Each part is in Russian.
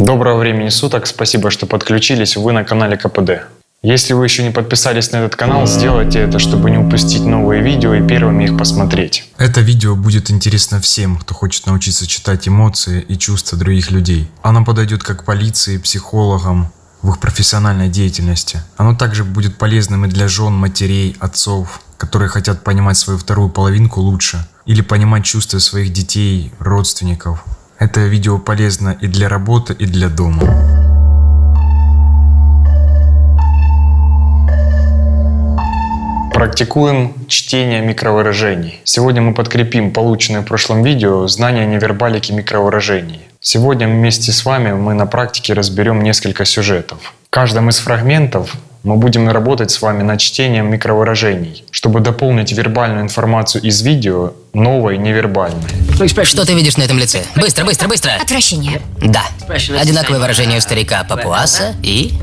Доброго времени суток, спасибо, что подключились, вы на канале КПД. Если вы еще не подписались на этот канал, сделайте это, чтобы не упустить новые видео и первыми их посмотреть. Это видео будет интересно всем, кто хочет научиться читать эмоции и чувства других людей. Оно подойдет как полиции, психологам в их профессиональной деятельности. Оно также будет полезным и для жен, матерей, отцов, которые хотят понимать свою вторую половинку лучше или понимать чувства своих детей, родственников. Это видео полезно и для работы, и для дома. Практикуем чтение микровыражений. Сегодня мы подкрепим полученное в прошлом видео знания невербалики микровыражений. Сегодня вместе с вами мы на практике разберем несколько сюжетов. В каждом из фрагментов мы будем работать с вами над чтением микровыражений, чтобы дополнить вербальную информацию из видео новой невербальной. Что ты видишь на этом лице? Быстро, быстро, быстро! Отвращение. Да. Одинаковое выражение у старика Папуаса и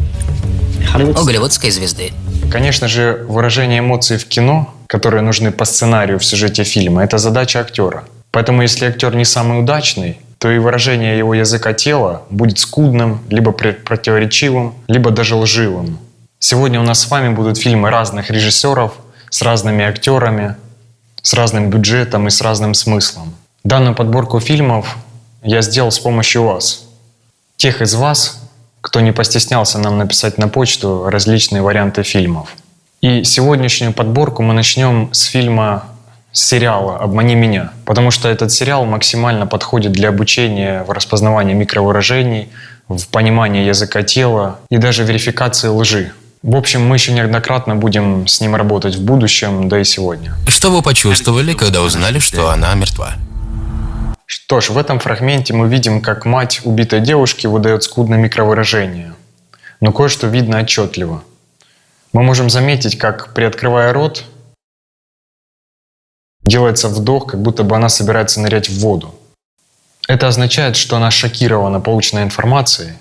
у голливудской звезды. Конечно же, выражение эмоций в кино, которые нужны по сценарию в сюжете фильма, это задача актера. Поэтому если актер не самый удачный, то и выражение его языка тела будет скудным, либо противоречивым, либо даже лживым. Сегодня у нас с вами будут фильмы разных режиссеров, с разными актерами, с разным бюджетом и с разным смыслом. Данную подборку фильмов я сделал с помощью вас. Тех из вас, кто не постеснялся нам написать на почту различные варианты фильмов. И сегодняшнюю подборку мы начнем с сериала «Обмани меня», потому что этот сериал максимально подходит для обучения в распознавании микровыражений, в понимании языка тела и даже верификации лжи. В общем, мы еще неоднократно будем с ним работать в будущем, да и сегодня. Что вы почувствовали, когда узнали, что она мертва? Что ж, в этом фрагменте мы видим, как мать убитой девушки выдает скудное микровыражение. Но кое-что видно отчетливо. Мы можем заметить, как, приоткрывая рот, делается вдох, как будто бы она собирается нырять в воду. Это означает, что она шокирована полученной информацией,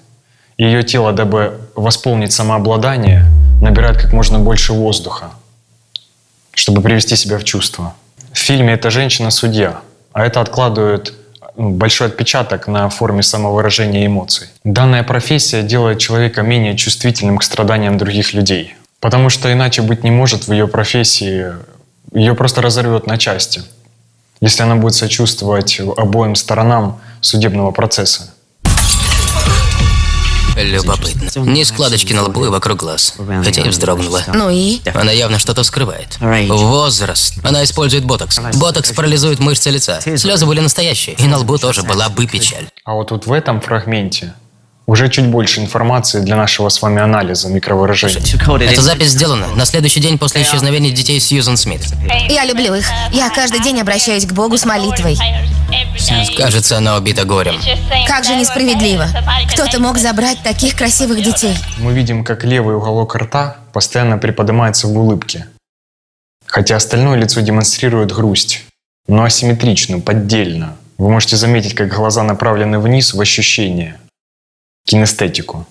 и ее тело, дабы восполнить самообладание, набирает как можно больше воздуха, чтобы привести себя в чувство. В фильме эта женщина судья, а это откладывает большой отпечаток на форме самовыражения эмоций. Данная профессия делает человека менее чувствительным к страданиям других людей, потому что иначе быть не может в ее профессии, ее просто разорвет на части, если она будет сочувствовать обоим сторонам судебного процесса. Любопытно. Ни складочки на лбу и вокруг глаз. Хотя и вздрогнула. Ну и? Она явно что-то скрывает. Возраст. Она использует ботокс. Ботокс парализует мышцы лица. Слезы были настоящие. И на лбу тоже была бы печаль. А вот тут в этом фрагменте уже чуть больше информации для нашего с вами анализа микровыражений. Эта запись сделана на следующий день после исчезновения детей Сьюзан Смит. Я люблю их. Я каждый день обращаюсь к Богу с молитвой. Кажется, она убита горем. Как же несправедливо. Кто-то мог забрать таких красивых детей. Мы видим, как левый уголок рта постоянно приподнимается в улыбке, хотя остальное лицо демонстрирует грусть, но асимметричную, поддельно. Вы можете заметить, как глаза направлены вниз в ощущение, кинестетику.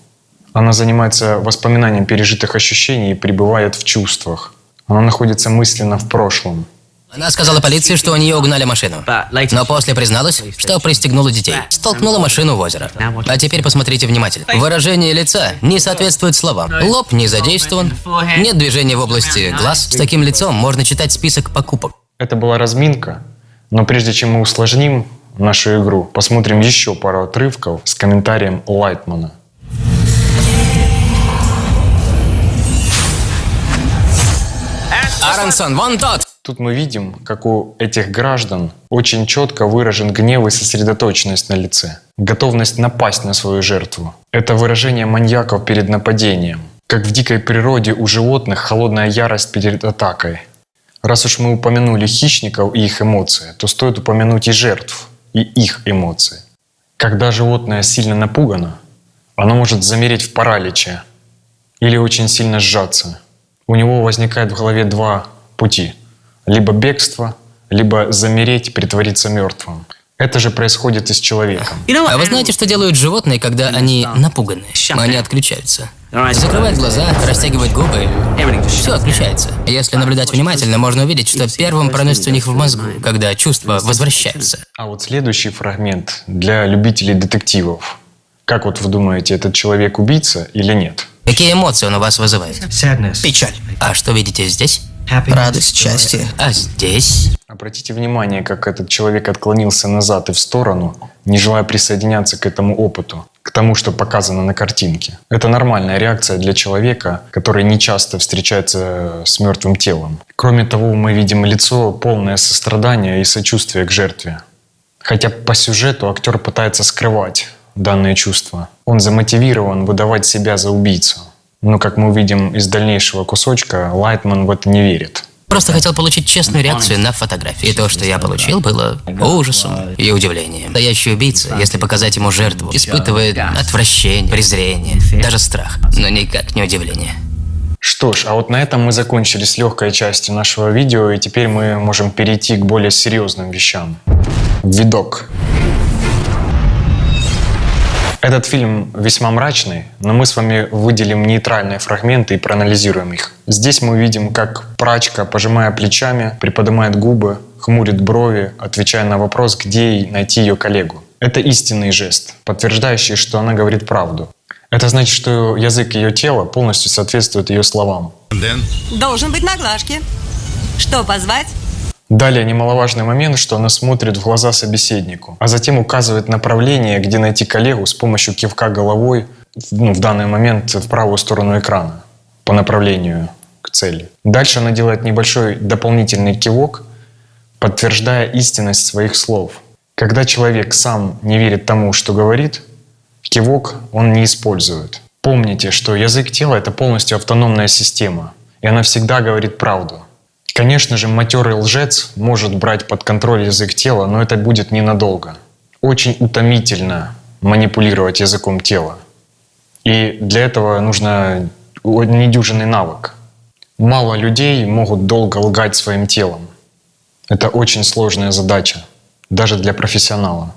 Она занимается воспоминанием пережитых ощущений и пребывает в чувствах. Она находится мысленно в прошлом. Она сказала полиции, что у нее угнали машину. Но после призналась, что пристегнула детей. Столкнула машину в озеро. А теперь посмотрите внимательно. Выражение лица не соответствует словам. Лоб не задействован. Нет движения в области глаз. С таким лицом можно читать список покупок. Это была разминка, но прежде чем мы усложним нашу игру, посмотрим еще пару отрывков с комментарием Лайтмана. Аронсон, вон тот! Тут мы видим, как у этих граждан очень четко выражен гнев и сосредоточенность на лице, готовность напасть на свою жертву. Это выражение маньяков перед нападением, как в дикой природе у животных холодная ярость перед атакой. Раз уж мы упомянули хищников и их эмоции, то стоит упомянуть и жертв, и их эмоции. Когда животное сильно напугано, оно может замереть в параличе или очень сильно сжаться. У него возникает в голове два пути. Либо бегство, либо замереть, притвориться мертвым. Это же происходит и с человеком. А вы знаете, что делают животные, когда они напуганы? Они отключаются. Закрывают глаза, растягивают губы. Все отключается. Если наблюдать внимательно, можно увидеть, что первым проносится у них в мозгу, когда чувства возвращаются. А вот следующий фрагмент для любителей детективов. Как вот вы думаете, этот человек убийца или нет? Какие эмоции он у вас вызывает? Печаль. А что видите здесь? Радость, счастье. А здесь? Обратите внимание, как этот человек отклонился назад и в сторону, не желая присоединяться к этому опыту, к тому, что показано на картинке. Это нормальная реакция для человека, который не часто встречается с мертвым телом. Кроме того, мы видим лицо, полное сострадания и сочувствия к жертве. Хотя по сюжету актер пытается скрывать данные чувства. Он замотивирован выдавать себя за убийцу. Но, как мы увидим из дальнейшего кусочка, Лайтман в это не верит. Просто хотел получить честную реакцию на фотографии. И то, что я получил, было ужасом и удивлением. Настоящий убийца, если показать ему жертву, испытывает отвращение, презрение, даже страх, но никак не удивление. Что ж, а вот на этом мы закончили с легкой частью нашего видео, и теперь мы можем перейти к более серьезным вещам. Видок. Этот фильм весьма мрачный, но мы с вами выделим нейтральные фрагменты и проанализируем их. Здесь мы видим, как прачка, пожимая плечами, приподнимает губы, хмурит брови, отвечая на вопрос, где ей найти ее коллегу. Это истинный жест, подтверждающий, что она говорит правду. Это значит, что язык ее тела полностью соответствует ее словам. Должен быть на глажке. Что, позвать? Далее немаловажный момент, что она смотрит в глаза собеседнику, а затем указывает направление, где найти коллегу с помощью кивка головой, в данный момент в правую сторону экрана, по направлению к цели. Дальше она делает небольшой дополнительный кивок, подтверждая истинность своих слов. Когда человек сам не верит тому, что говорит, кивок он не использует. Помните, что язык тела — это полностью автономная система, и она всегда говорит правду. Конечно же, матерый лжец может брать под контроль язык тела, но это будет ненадолго. Очень утомительно манипулировать языком тела. И для этого нужно недюжинный навык. Мало людей могут долго лгать своим телом. Это очень сложная задача, даже для профессионала.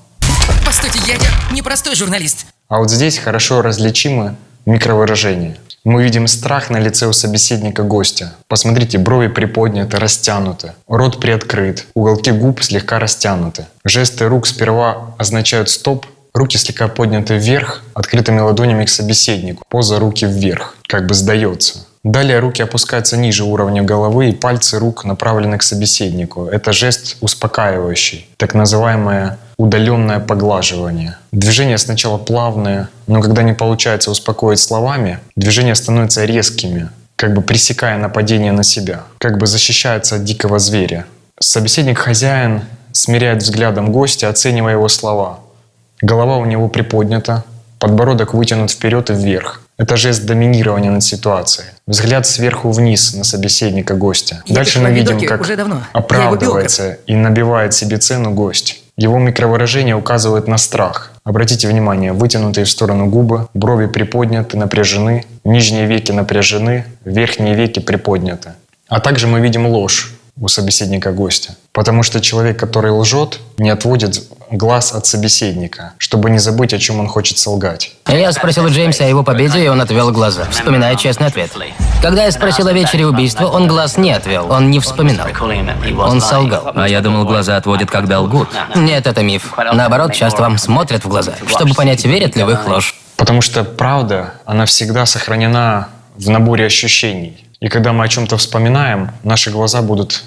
Постойте, я не простой журналист. А вот здесь хорошо различимы микровыражения. Мы видим страх на лице у собеседника гостя. Посмотрите, брови приподняты, растянуты, рот приоткрыт, уголки губ слегка растянуты. Жесты рук сперва означают «стоп», руки слегка подняты вверх, открытыми ладонями к собеседнику. Поза руки вверх, как бы сдается. Далее руки опускаются ниже уровня головы, и пальцы рук направлены к собеседнику. Это жест успокаивающий, так называемое удаленное поглаживание. Движения сначала плавные, но когда не получается успокоить словами, движения становятся резкими, как бы пресекая нападение на себя, как бы защищается от дикого зверя. Собеседник-хозяин смиряет взглядом гостя, оценивая его слова. Голова у него приподнята, подбородок вытянут вперед и вверх. Это жест доминирования над ситуацией. Взгляд сверху вниз на собеседника гостя. Дальше мы видим, как оправдывается и набивает себе цену гость. Его микровыражения указывают на страх. Обратите внимание, вытянутые в сторону губы, брови приподняты, напряжены, нижние веки напряжены, верхние веки приподняты. А также мы видим ложь у собеседника гостя. Потому что человек, который лжет, не отводит глаз от собеседника, чтобы не забыть, о чем он хочет солгать. Я спросил у Джеймса о его победе, и он отвел глаза, вспоминая честный ответ. Когда я спросил о вечере убийства, он глаз не отвел, он не вспоминал. Он солгал. А я думал, глаза отводят, когда лгут. Нет, это миф. Наоборот, часто вам смотрят в глаза, чтобы понять, верят ли вы в ложь. Потому что правда, она всегда сохранена в наборе ощущений. И когда мы о чем-то вспоминаем, наши глаза будут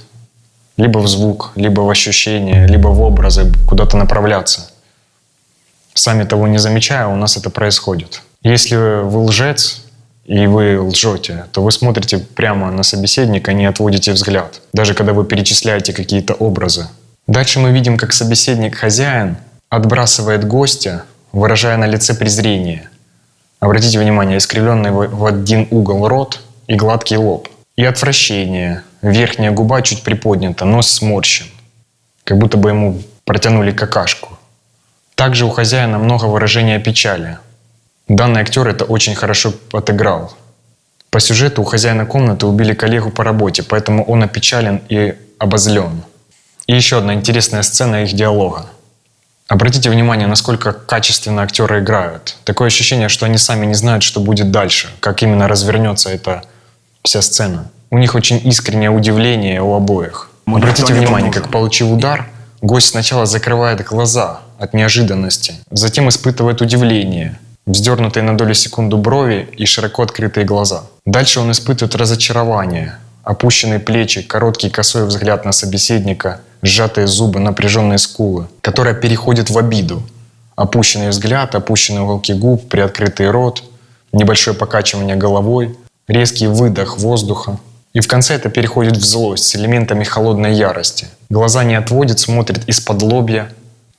либо в звук, либо в ощущения, либо в образы куда-то направляться. Сами того не замечая, у нас это происходит. Если вы лжец и вы лжете, то вы смотрите прямо на собеседника, не отводите взгляд, даже когда вы перечисляете какие-то образы. Дальше мы видим, как собеседник-хозяин отбрасывает гостя, выражая на лице презрение. Обратите внимание, искривленный в один угол рот и гладкий лоб. И отвращение. Верхняя губа чуть приподнята, нос сморщен. Как будто бы ему протянули какашку. Также у хозяина много выражения печали. Данный актер это очень хорошо отыграл. По сюжету у хозяина комнаты убили коллегу по работе, поэтому он опечален и обозлен. И еще одна интересная сцена их диалога. Обратите внимание, насколько качественно актеры играют. Такое ощущение, что они сами не знают, что будет дальше, как именно развернется эта вся сцена. У них очень искреннее удивление у обоих. Обратите внимание, как, получив удар, гость сначала закрывает глаза от неожиданности, затем испытывает удивление, вздернутые на долю секунду брови и широко открытые глаза. Дальше он испытывает разочарование, опущенные плечи, короткий косой взгляд на собеседника, сжатые зубы, напряженные скулы, которая переходит в обиду. Опущенный взгляд, опущенные уголки губ, приоткрытый рот, небольшое покачивание головой, резкий выдох воздуха. И в конце это переходит в злость с элементами холодной ярости. Глаза не отводят, смотрят из-под лобья,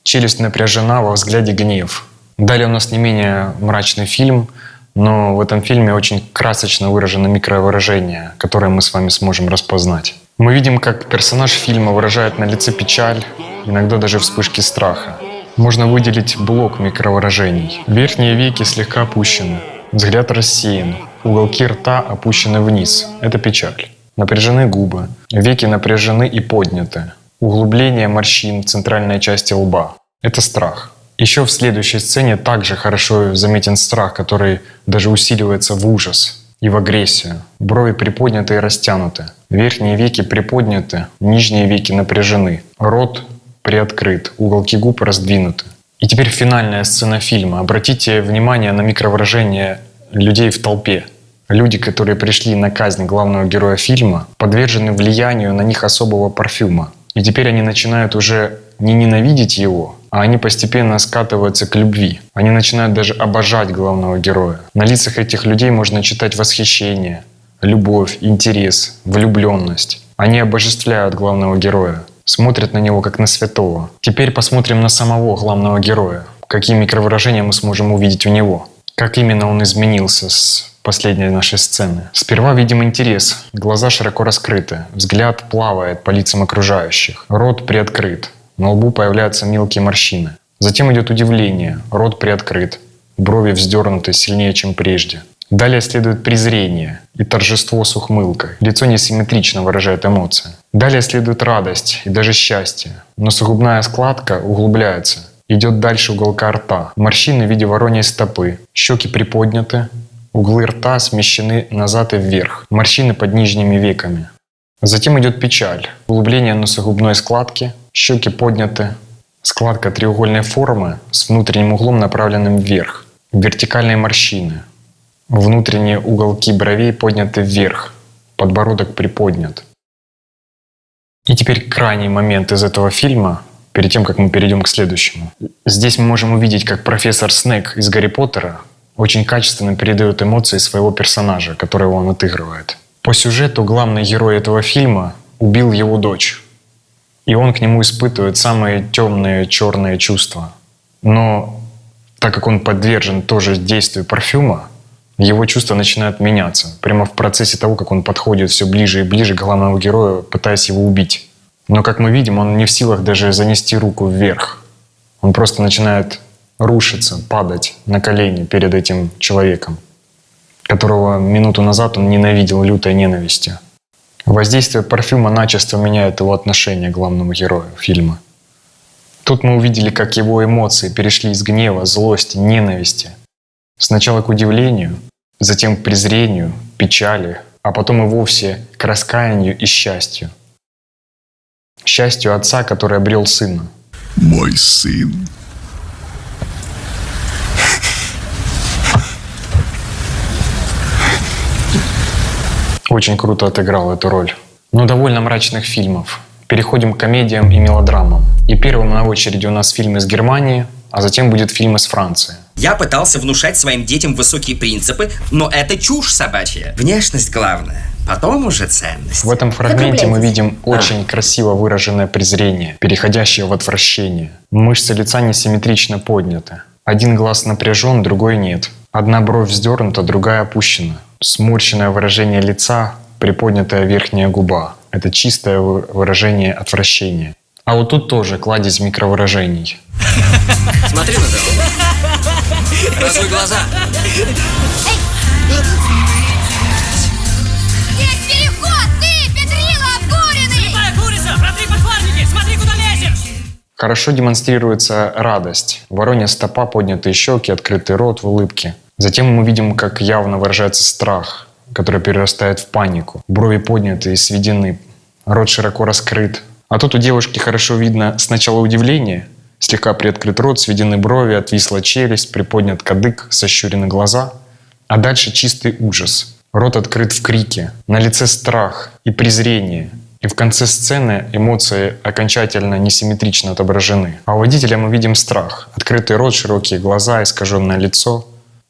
челюсть напряжена, во взгляде гнев. Далее у нас не менее мрачный фильм, но в этом фильме очень красочно выражено микровыражение, которое мы с вами сможем распознать. Мы видим, как персонаж фильма выражает на лице печаль, иногда даже вспышки страха. Можно выделить блок микровыражений. Верхние веки слегка опущены, взгляд рассеян, уголки рта опущены вниз. Это печаль. Напряжены губы, веки напряжены и подняты. Углубление морщин в центральной части лба. Это страх. Еще в следующей сцене также хорошо заметен страх, который даже усиливается в ужас и в агрессию. Брови приподняты и растянуты. Верхние веки приподняты, нижние веки напряжены. Рот приоткрыт, уголки губ раздвинуты. И теперь финальная сцена фильма. Обратите внимание на микровыражение людей в толпе. Люди, которые пришли на казнь главного героя фильма, подвержены влиянию на них особого парфюма. И теперь они начинают уже не ненавидеть его, а они постепенно скатываются к любви. Они начинают даже обожать главного героя. На лицах этих людей можно читать восхищение, любовь, интерес, влюбленность. Они обожествляют главного героя, смотрят на него как на святого. Теперь посмотрим на самого главного героя. Какие микровыражения мы сможем увидеть у него. Как именно он изменился с последней нашей сцены. Сперва видим интерес. Глаза широко раскрыты. Взгляд плавает по лицам окружающих. Рот приоткрыт. На лбу появляются мелкие морщины. Затем идет удивление. Рот приоткрыт. Брови вздернуты сильнее, чем прежде. Далее следует презрение и торжество с ухмылкой. Лицо несимметрично выражает эмоции. Далее следует радость и даже счастье. Носогубная складка углубляется. Идет дальше уголка рта. Морщины в виде вороньей стопы. Щеки приподняты. Углы рта смещены назад и вверх. Морщины под нижними веками. Затем идет печаль. Углубление носогубной складки. Щеки подняты. Складка треугольной формы с внутренним углом, направленным вверх. Вертикальные морщины. Внутренние уголки бровей подняты вверх. Подбородок приподнят. И теперь крайний момент из этого фильма, перед тем, как мы перейдем к следующему. Здесь мы можем увидеть, как профессор Снег из «Гарри Поттера» очень качественно передает эмоции своего персонажа, которого он отыгрывает. По сюжету главный герой этого фильма убил его дочь. И он к нему испытывает самые темные, черные чувства. Но так как он подвержен тоже действию парфюма, его чувства начинают меняться. Прямо в процессе того, как он подходит все ближе и ближе к главному герою, пытаясь его убить. Но, как мы видим, он не в силах даже занести руку вверх. Он просто начинает рушиться, падать на колени перед этим человеком, которого минуту назад он ненавидел лютой ненавистью. Воздействие парфюма начисто меняет его отношение к главному герою фильма. Тут мы увидели, как его эмоции перешли из гнева, злости, ненависти. Сначала к удивлению, затем к презрению, печали, а потом и вовсе к раскаянию и счастью. Счастью отца, который обрел сына. Мой сын. Очень круто отыграл эту роль. Но довольно мрачных фильмов. Переходим к комедиям и мелодрамам. И первым на очереди у нас фильм из Германии, а затем будет фильм из Франции. Я пытался внушать своим детям высокие принципы, но это чушь собачья. Внешность главное, потом уже ценность. В этом фрагменте мы видим очень красиво выраженное презрение, переходящее в отвращение. Мышцы лица несимметрично подняты. Один глаз напряжен, другой нет. Одна бровь вздернута, другая опущена. Сморщенное выражение лица, приподнятая верхняя губа. Это чистое выражение отвращения. А вот тут тоже кладезь микровыражений. Смотри на того. Разуй глаза. Здесь переход! Ты, Петрила, обкуренный! Слепая курица! Протри подхватники! Смотри, куда лезешь! Хорошо демонстрируется радость. Воронья стопа, поднятые щеки, открытый рот в улыбке. Затем мы видим, как явно выражается страх, который перерастает в панику. Брови подняты и сведены, рот широко раскрыт. А тут у девушки хорошо видно сначала удивление, Слегка приоткрыт рот, сведены брови, отвисла челюсть, приподнят кадык, сощурены глаза. А дальше чистый ужас. Рот открыт в крике, на лице страх и презрение. И в конце сцены эмоции окончательно несимметрично отображены. А у водителя мы видим страх. Открытый рот, широкие глаза, искаженное лицо.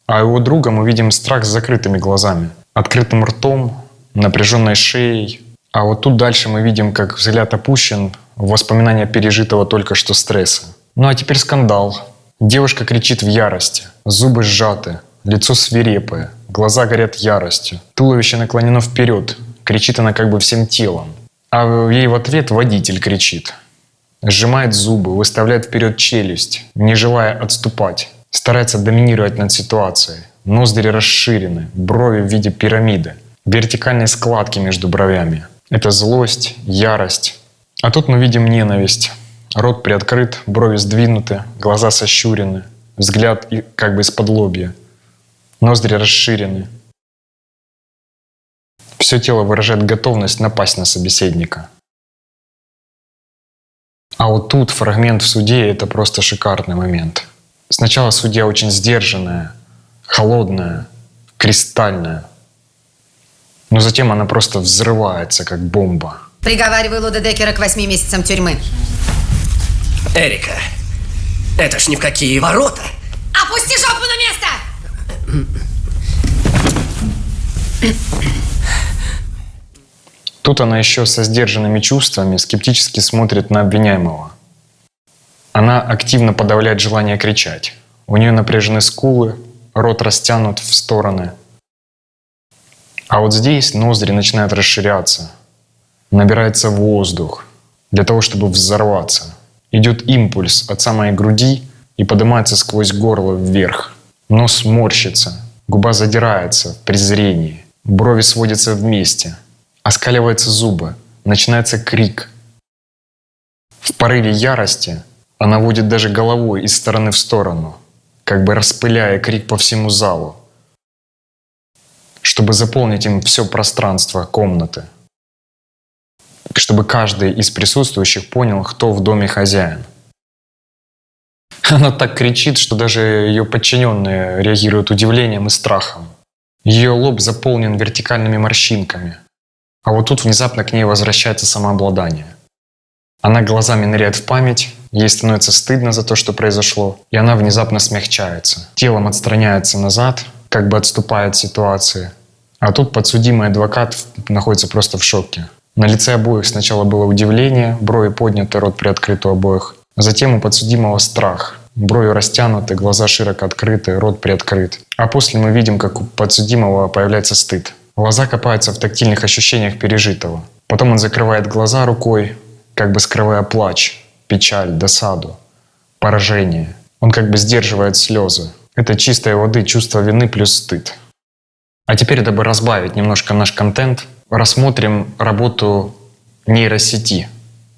А у его друга мы видим страх с закрытыми глазами, открытым ртом, напряженной шеей. А вот тут дальше мы видим, как взгляд опущен в воспоминания пережитого только что стресса. Ну а теперь скандал. Девушка кричит в ярости, зубы сжаты, лицо свирепое, глаза горят яростью, туловище наклонено вперед, кричит она как бы всем телом. А ей в ответ водитель кричит. Сжимает зубы, выставляет вперед челюсть, не желая отступать. Старается доминировать над ситуацией. Ноздри расширены, брови в виде пирамиды, вертикальные складки между бровями. Это злость, ярость. А тут мы видим ненависть. Рот приоткрыт, брови сдвинуты, глаза сощурены, взгляд как бы из-под лобья. Ноздри расширены. Все тело выражает готовность напасть на собеседника. А вот тут фрагмент в суде — это просто шикарный момент. Сначала судья очень сдержанная, холодная, кристальная. Но затем она просто взрывается, как бомба. Приговариваю Луда Деккера к 8 месяцам тюрьмы. Эрика, это ж ни в какие ворота. Опусти жопу на место! Тут она еще со сдержанными чувствами скептически смотрит на обвиняемого. Она активно подавляет желание кричать. У нее напряжены скулы, рот растянут в стороны. А вот здесь ноздри начинают расширяться. Набирается воздух для того, чтобы взорваться. Идет импульс от самой груди и поднимается сквозь горло вверх. Нос морщится, губа задирается в презрении, брови сводятся вместе, оскаливаются зубы, начинается крик. В порыве ярости она водит даже головой из стороны в сторону, как бы распыляя крик по всему залу, чтобы заполнить им все пространство комнаты, чтобы каждый из присутствующих понял, кто в доме хозяин. Она так кричит, что даже ее подчиненные реагируют удивлением и страхом. Ее лоб заполнен вертикальными морщинками. А вот тут внезапно к ней возвращается самообладание. Она глазами ныряет в память, ей становится стыдно за то, что произошло, и она внезапно смягчается. Телом отстраняется назад, как бы отступая от ситуации. А тут подсудимый адвокат находится просто в шоке. На лице обоих сначала было удивление, брови подняты, рот приоткрыт у обоих. Затем у подсудимого страх. Брови растянуты, глаза широко открыты, рот приоткрыт. А после мы видим, как у подсудимого появляется стыд. Глаза копаются в тактильных ощущениях пережитого. Потом он закрывает глаза рукой, как бы скрывая плач, печаль, досаду, поражение. Он как бы сдерживает слезы. Это чистой воды чувство вины плюс стыд. А теперь, дабы разбавить немножко наш контент, рассмотрим работу нейросети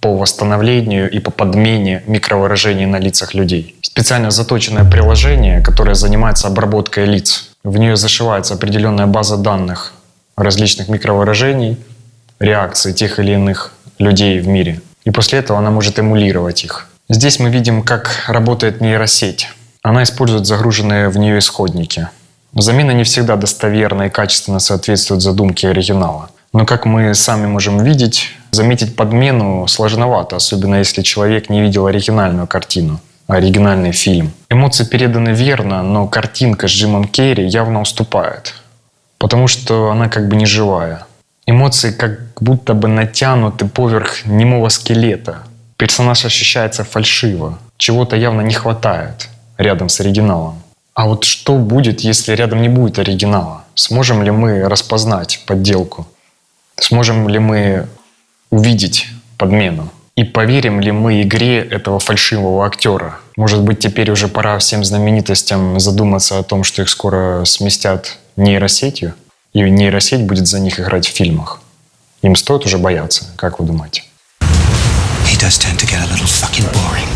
по восстановлению и по подмене микровыражений на лицах людей. Специально заточенное приложение, которое занимается обработкой лиц. В нее зашивается определенная база данных различных микровыражений, реакций тех или иных людей в мире. И после этого она может эмулировать их. Здесь мы видим, как работает нейросеть. Она использует загруженные в нее исходники. Замена не всегда достоверно и качественно соответствует задумке оригинала. Но, как мы сами можем видеть, заметить подмену сложновато, особенно если человек не видел оригинальную картину, оригинальный фильм. Эмоции переданы верно, но картинка с Джимом Керри явно уступает, потому что она как бы не живая. Эмоции как будто бы натянуты поверх немого скелета. Персонаж ощущается фальшиво, чего-то явно не хватает рядом с оригиналом. А вот что будет, если рядом не будет оригинала? Сможем ли мы распознать подделку? Сможем ли мы увидеть подмену? И поверим ли мы игре этого фальшивого актера? Может быть, теперь уже пора всем знаменитостям задуматься о том, что их скоро сместят нейросетью, и нейросеть будет за них играть в фильмах. Им стоит уже бояться, как вы думаете? He does tend to get a little fucking boring.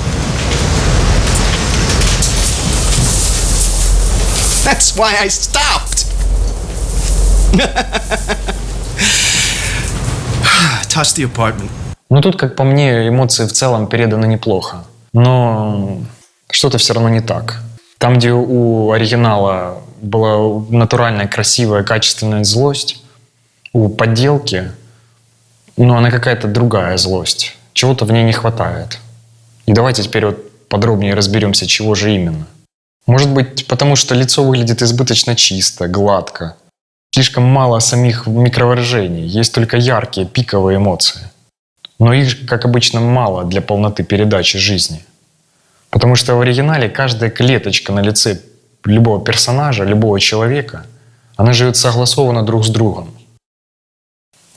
That's why I stopped. Toss the apartment. Ну тут, как по мне, эмоции в целом переданы неплохо. Но что-то все равно не так. Там, где у оригинала была натуральная, красивая, качественная злость, у подделки, она какая-то другая злость. Чего-то в ней не хватает. И давайте теперь вот подробнее разберемся, чего же именно. Может быть, потому что лицо выглядит избыточно чисто, гладко. Слишком мало самих микровыражений, есть только яркие, пиковые эмоции. Но их, как обычно, мало для полноты передачи жизни. Потому что в оригинале каждая клеточка на лице любого персонажа, любого человека, она живет согласованно друг с другом.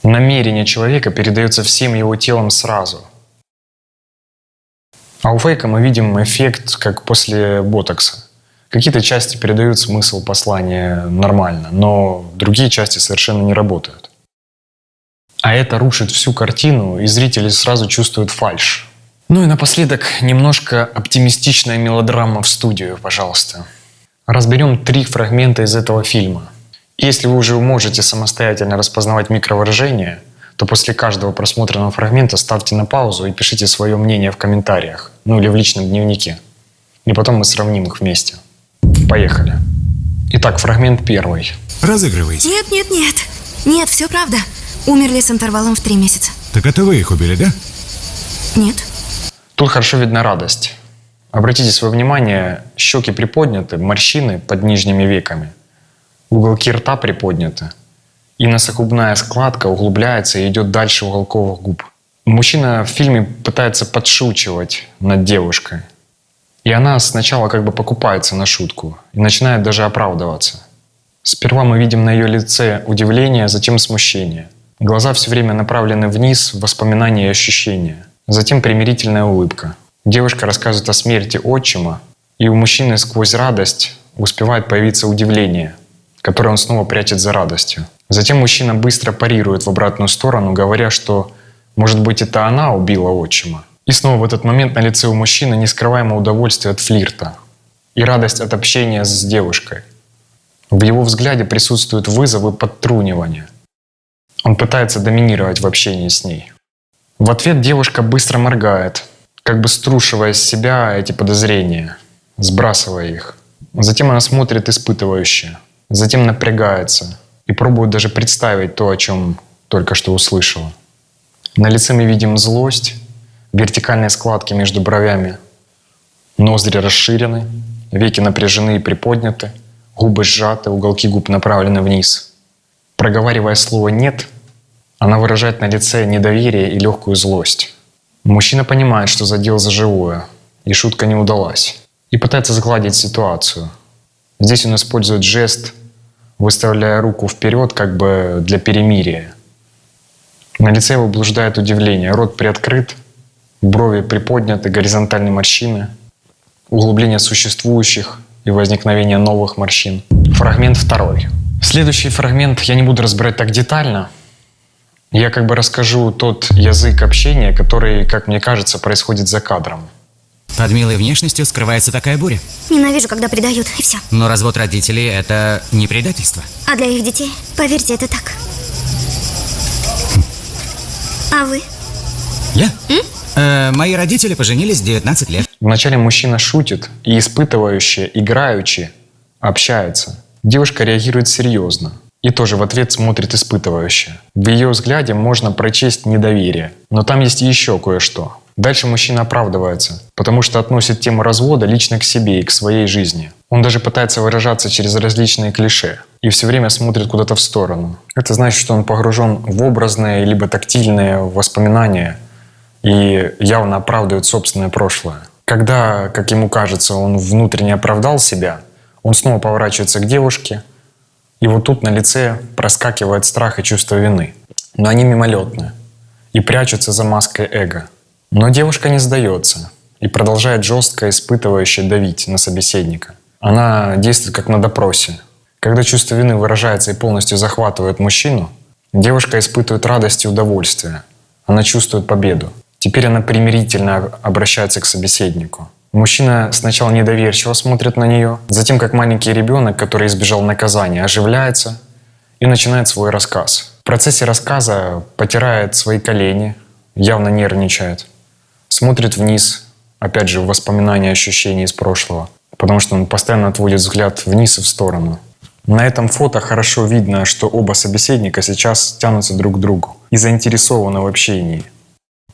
Намерение человека передается всем его телом сразу. А у фейка мы видим эффект, как после ботокса. Какие-то части передают смысл послания нормально, но другие части совершенно не работают. А это рушит всю картину, и зрители сразу чувствуют фальшь. Ну и напоследок немножко оптимистичная мелодрама в студию, пожалуйста. Разберем 3 фрагмента из этого фильма. Если вы уже можете самостоятельно распознавать микровыражения, то после каждого просмотренного фрагмента ставьте на паузу и пишите свое мнение в комментариях, или в личном дневнике. И потом мы сравним их вместе. Поехали. Итак, фрагмент 1. Разыгрывайте. Нет, все правда. Умерли с интервалом в 3 месяца. Так это вы их убили, да? Нет. Тут хорошо видна радость. Обратите свое внимание, щеки приподняты, морщины под нижними веками. Уголки рта приподняты. И носогубная складка углубляется и идет дальше уголковых губ. Мужчина в фильме пытается подшучивать над девушкой. И она сначала как бы покупается на шутку и начинает даже оправдываться. Сперва мы видим на ее лице удивление, затем смущение. Глаза все время направлены вниз, в воспоминания и ощущения. Затем примирительная улыбка. Девушка рассказывает о смерти отчима, и у мужчины сквозь радость успевает появиться удивление, которое он снова прячет за радостью. Затем мужчина быстро парирует в обратную сторону, говоря, что, может быть, это она убила отчима. И снова в этот момент на лице у мужчины нескрываемое удовольствие от флирта и радость от общения с девушкой. В его взгляде присутствуют вызов и подтрунивание. Он пытается доминировать в общении с ней. В ответ девушка быстро моргает, как бы струшивая с себя эти подозрения, сбрасывая их. Затем она смотрит испытывающе, затем напрягается и пробует даже представить то, о чем только что услышала. На лице мы видим злость, вертикальные складки между бровями, ноздри расширены, веки напряжены и приподняты, губы сжаты, уголки губ направлены вниз. Проговаривая слово «нет», она выражает на лице недоверие и легкую злость. Мужчина понимает, что задел за живое, и шутка не удалась, и пытается сгладить ситуацию. Здесь он использует жест, выставляя руку вперед, как бы для перемирия. На лице его блуждает удивление, рот приоткрыт, брови приподняты, горизонтальные морщины, углубление существующих и возникновение новых морщин. Фрагмент 2. Следующий фрагмент я не буду разбирать так детально. Я как бы расскажу тот язык общения, который, как мне кажется, происходит за кадром. Под милой внешностью скрывается такая буря. Ненавижу, когда предают, и все. Но развод родителей – это не предательство. А для их детей, поверьте, это так. А вы? Я? Мои родители поженились в 19 лет. Вначале мужчина шутит и испытывающе, играючи общается. Девушка реагирует серьезно и тоже в ответ смотрит испытывающе. В ее взгляде можно прочесть недоверие. Но там есть еще кое-что. Дальше мужчина оправдывается, потому что относит тему развода лично к себе и к своей жизни. Он даже пытается выражаться через различные клише и все время смотрит куда-то в сторону. Это значит, что он погружен в образные либо тактильные воспоминания и явно оправдывает собственное прошлое. Когда, как ему кажется, он внутренне оправдал себя, он снова поворачивается к девушке, и вот тут на лице проскакивает страх и чувство вины. Но они мимолетны и прячутся за маской эго. Но девушка не сдается и продолжает жестко, испытывающе давить на собеседника. Она действует как на допросе. Когда чувство вины выражается и полностью захватывает мужчину, девушка испытывает радость и удовольствие. Она чувствует победу. Теперь она примирительно обращается к собеседнику. Мужчина сначала недоверчиво смотрит на нее, затем, как маленький ребенок, который избежал наказания, оживляется и начинает свой рассказ. В процессе рассказа потирает свои колени, явно нервничает, смотрит вниз опять же, воспоминания, ощущения из прошлого, потому что он постоянно отводит взгляд вниз и в сторону. На этом фото хорошо видно, что оба собеседника сейчас тянутся друг к другу и заинтересованы в общении.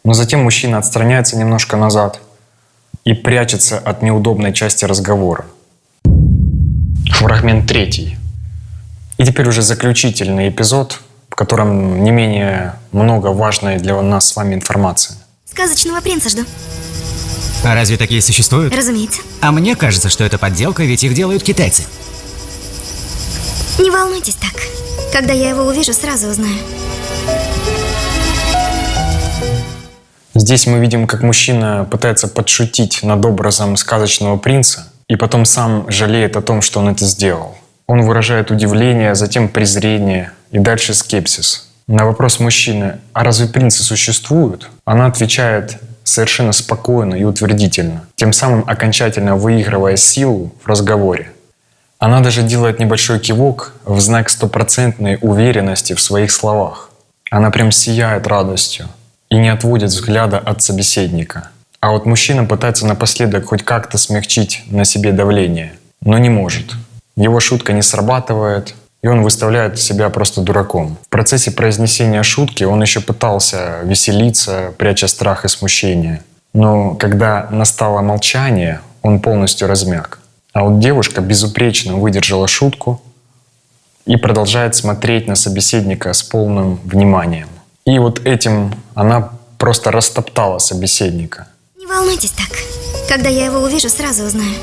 Но затем мужчина отстраняется немножко назад и прячется от неудобной части разговора. Фрагмент 3. И теперь уже заключительный эпизод, в котором не менее много важной для нас с вами информации. Сказочного принца жду. А разве такие существуют? Разумеется. А мне кажется, что это подделка, ведь их делают китайцы. Не волнуйтесь так. Когда я его увижу, сразу узнаю. Здесь мы видим, как мужчина пытается подшутить над образом сказочного принца и потом сам жалеет о том, что он это сделал. Он выражает удивление, затем презрение и дальше скепсис. На вопрос мужчины «А разве принцы существуют?» она отвечает совершенно спокойно и утвердительно, тем самым окончательно выигрывая силу в разговоре. Она даже делает небольшой кивок в знак стопроцентной уверенности в своих словах. Она прям сияет радостью и не отводит взгляда от собеседника. А вот мужчина пытается напоследок хоть как-то смягчить на себе давление, но не может. Его шутка не срабатывает, и он выставляет себя просто дураком. В процессе произнесения шутки он еще пытался веселиться, пряча страх и смущение. Но когда настало молчание, он полностью размяк. А вот девушка безупречно выдержала шутку и продолжает смотреть на собеседника с полным вниманием. И вот этим она просто растоптала собеседника. Не волнуйтесь так. Когда я его увижу, сразу узнаю.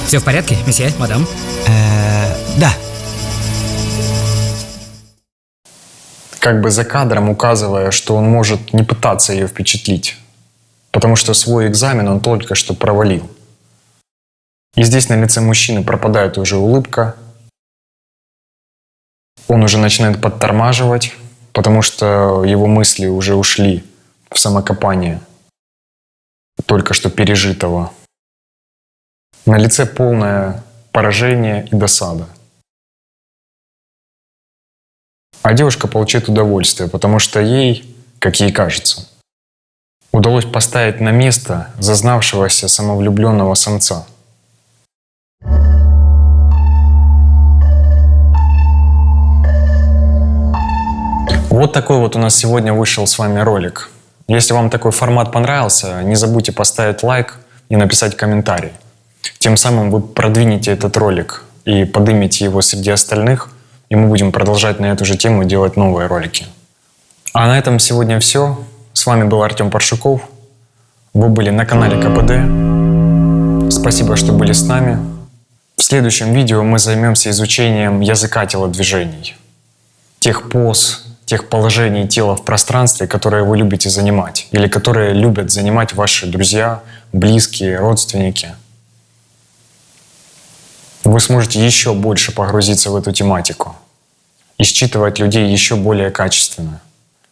Все в порядке, месье, мадам? Да. Как бы за кадром указывая, что он может не пытаться ее впечатлить, потому что свой экзамен он только что провалил. И здесь на лице мужчины пропадает уже улыбка. Он уже начинает подтормаживать, потому что его мысли уже ушли в самокопание только что пережитого. На лице полное поражение и досада. А девушка получает удовольствие, потому что ей, как ей кажется, удалось поставить на место зазнавшегося самовлюбленного самца. Вот такой вот у нас сегодня вышел с вами ролик. Если вам такой формат понравился, не забудьте поставить лайк и написать комментарий. Тем самым вы продвинете этот ролик и поднимете его среди остальных, и мы будем продолжать на эту же тему делать новые ролики. А на этом сегодня все. С вами был Артем Паршуков. Вы были на канале КПД. Спасибо, что были с нами. В следующем видео мы займемся изучением языка телодвижений. Тех поз, тех положений тела в пространстве, которые вы любите занимать, или которые любят занимать ваши друзья, близкие, родственники. Вы сможете еще больше погрузиться в эту тематику и считывать людей еще более качественно.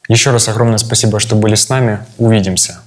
Еще раз огромное спасибо, что были с нами. Увидимся.